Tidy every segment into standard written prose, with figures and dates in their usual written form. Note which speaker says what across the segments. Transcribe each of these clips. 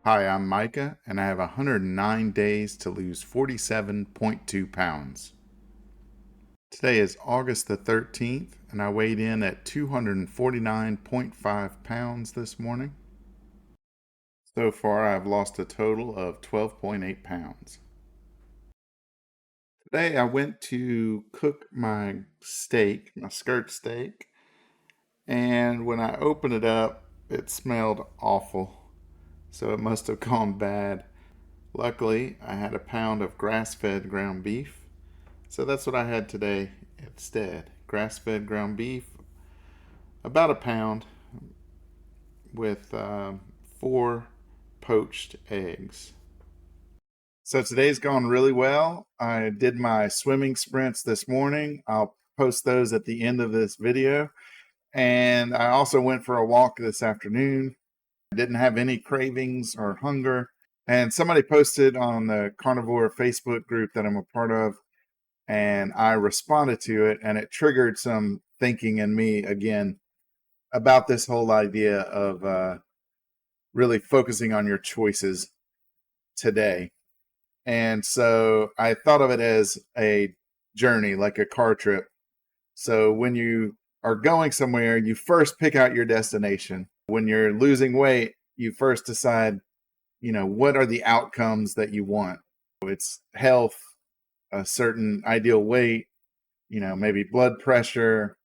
Speaker 1: Hi, I'm Micah, and I have 109 days to lose 47.2 pounds. Today is August the 13th, and I weighed in at 249.5 pounds this morning. So far, I've lost a total of 12.8 pounds. Today, I went to cook my steak, my skirt steak, and when I opened it up, it smelled awful. So it must have gone bad. Luckily, I had a pound of grass-fed ground beef. So that's what I had today instead. Grass-fed ground beef, about a pound, with 4 poached eggs. So today's gone really well. I did my swimming sprints this morning. I'll post those at the end of this video. And I also went for a walk this afternoon. I didn't have any cravings or hunger. And somebody posted on the carnivore Facebook group that I'm a part of, and I responded to it, and it triggered some thinking in me again about this whole idea of really focusing on your choices today. And so I thought of it as a journey, like a car trip. So when you are going somewhere, you first pick out your destination. When you're losing weight, you first decide, what are the outcomes that you want? It's health, a certain ideal weight, maybe blood pressure,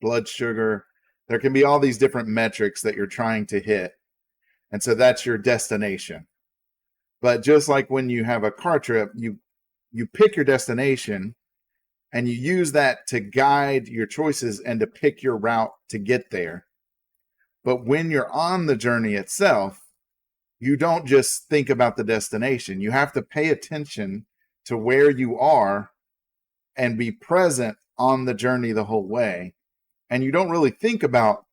Speaker 1: blood sugar. There can be all these different metrics that you're trying to hit. And so that's your destination. But just like when you have a car trip, you pick your destination and you use that to guide your choices and to pick your route to get there. But when you're on the journey itself, you don't just think about the destination. You have to pay attention to where you are and be present on the journey the whole way. And you don't really think about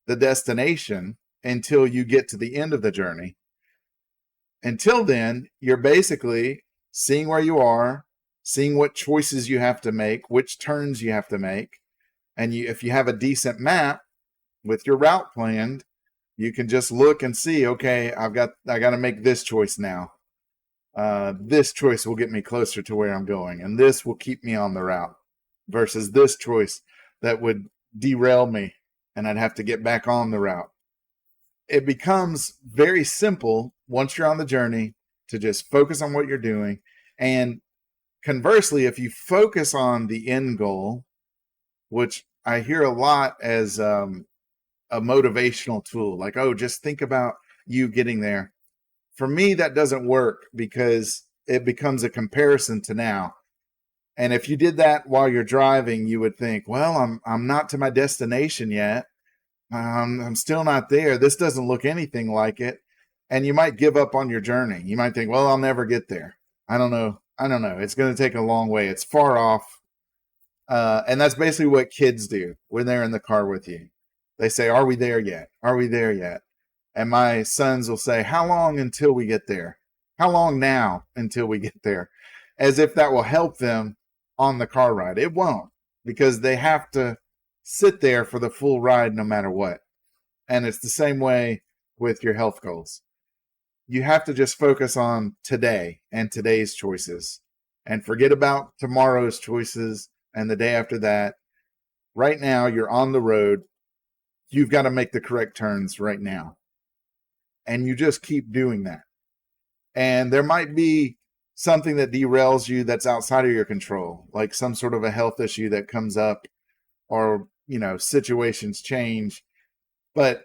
Speaker 1: the destination until you get to the end of the journey. Until then, you're basically seeing where you are, seeing what choices you have to make, which turns you have to make. And if you have a decent map with your route planned, you can just look and see, okay, I got to make this choice now. This choice will get me closer to where I'm going, and this will keep me on the route versus this choice that would derail me and I'd have to get back on the route. It becomes very simple once you're on the journey to just focus on what you're doing. And conversely, if you focus on the end goal, which I hear a lot as a motivational tool, like, oh, just think about you getting there. For me, that doesn't work because it becomes a comparison to now. And if you did that while you're driving, you would think, well, I'm not to my destination yet. I'm still not there. This doesn't look anything like it. And you might give up on your journey. You might think, well, I'll never get there. I don't know. It's going to take a long way. It's far off. And that's basically what kids do when they're in the car with you. They say, are we there yet? Are we there yet? And my sons will say, how long until we get there? How long now until we get there? As if that will help them on the car ride. It won't, because they have to sit there for the full ride no matter what. And it's the same way with your health goals. You have to just focus on today and today's choices and forget about tomorrow's choices and the day after that. Right now, you're on the road. You've got to make the correct turns right now. And you just keep doing that. And there might be something that derails you that's outside of your control, like some sort of a health issue that comes up, or, situations change. But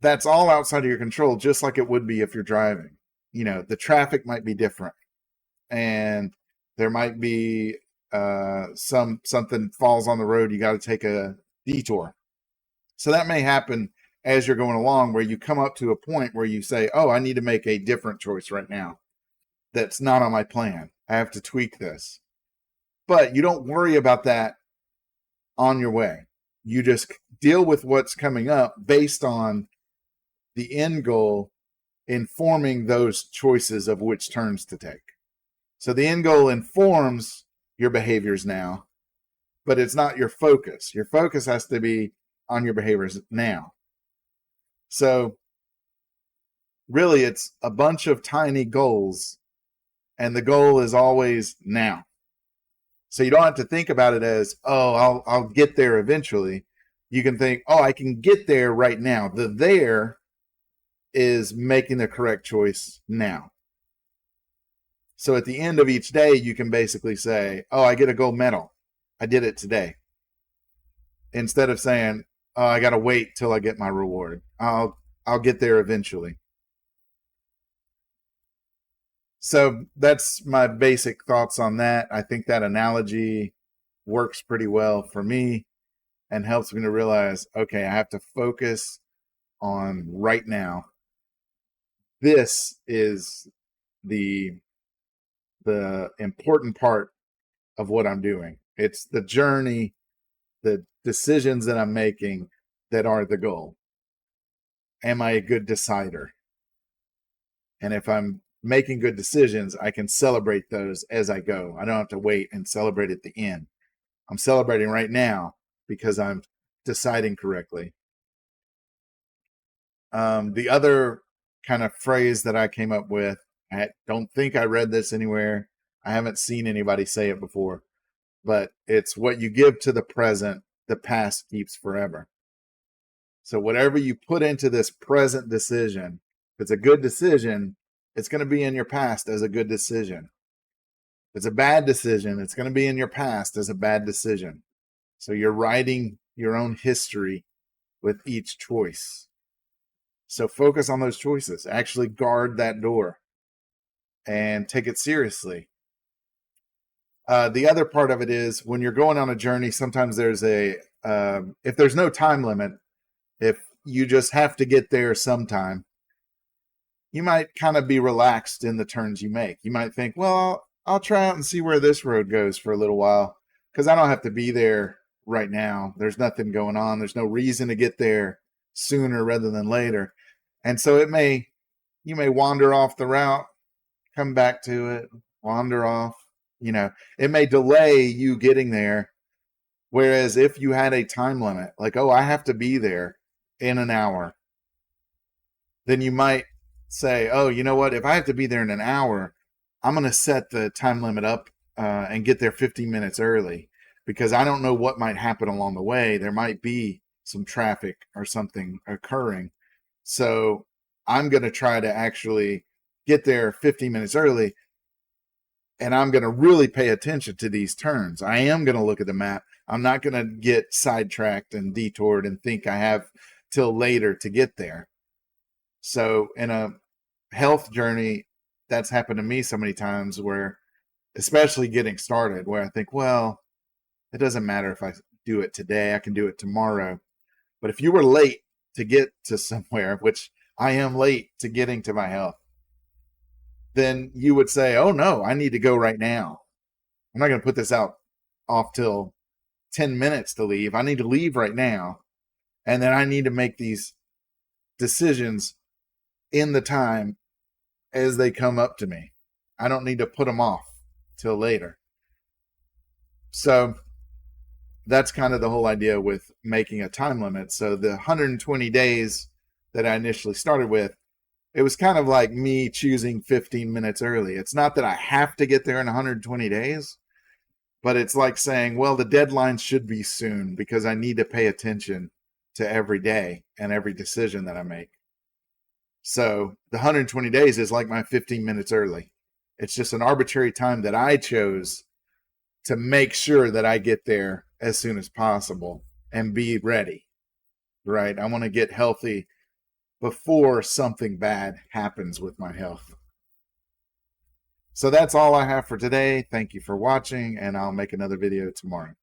Speaker 1: that's all outside of your control, just like it would be if you're driving. The traffic might be different, and there might be something falls on the road. You got to take a detour. So that may happen as you're going along, where you come up to a point where you say, oh, I need to make a different choice right now. That's not on my plan. I have to tweak this. But you don't worry about that on your way. You just deal with what's coming up based on the end goal informing those choices of which turns to take. So the end goal informs your behaviors now, but it's not your focus. Your focus has to be on your behaviors now. So really it's a bunch of tiny goals, and the goal is always now. So you don't have to think about it as, oh, I'll get there eventually. You can think, oh, I can get there right now. The there is making the correct choice now. So at the end of each day, you can basically say, oh, I get a gold medal. I did it today. Instead of saying, oh, I got to wait till I get my reward. I'll get there eventually. So that's my basic thoughts on that. I think that analogy works pretty well for me and helps me to realize, okay, I have to focus on right now. This is the important part of what I'm doing. It's the journey, the decisions that I'm making that are the goal. Am I a good decider? And if I'm making good decisions, I can celebrate those as I go. I don't have to wait and celebrate at the end. I'm celebrating right now because I'm deciding correctly. The other kind of phrase that I came up with, I don't think I read this anywhere. I haven't seen anybody say it before, but it's what you give to the present, the past keeps forever. So whatever you put into this present decision, if it's a good decision, it's going to be in your past as a good decision. If it's a bad decision, it's going to be in your past as a bad decision. So you're writing your own history with each choice. So focus on those choices. Actually guard that door and take it seriously. The other part of it is when you're going on a journey, sometimes there's if there's no time limit, if you just have to get there sometime, you might kind of be relaxed in the turns you make. You might think, well, I'll try out and see where this road goes for a little while because I don't have to be there right now. There's nothing going on. There's no reason to get there sooner rather than later. And so you may wander off the route, come back to it, wander off. It may delay you getting there. Whereas if you had a time limit, like, oh, I have to be there in an hour, then you might say, oh, you know what? If I have to be there in an hour, I'm going to set the time limit up and get there 15 minutes early because I don't know what might happen along the way. There might be some traffic or something occurring. So I'm going to try to actually get there 15 minutes early, and I'm going to really pay attention to these turns. I am going to look at the map. I'm not going to get sidetracked and detoured and think I have till later to get there. So in a health journey, that's happened to me so many times where, especially getting started, where I think, well, it doesn't matter if I do it today, I can do it tomorrow. But if you were late to get to somewhere, which I am late to getting to my health, then you would say, oh no, I need to go right now. I'm not going to put this off till 10 minutes to leave. I need to leave right now. And then I need to make these decisions in the time as they come up to me. I don't need to put them off till later. So that's kind of the whole idea with making a time limit. So the 120 days that I initially started with, it was kind of like me choosing 15 minutes early. It's not that I have to get there in 120 days, but it's like saying, well, the deadline should be soon because I need to pay attention to every day and every decision that I make. So the 120 days is like my 15 minutes early. It's just an arbitrary time that I chose to make sure that I get there as soon as possible and be ready, right? I want to get healthy before something bad happens with my health. So that's all I have for today. Thank you for watching, and I'll make another video tomorrow.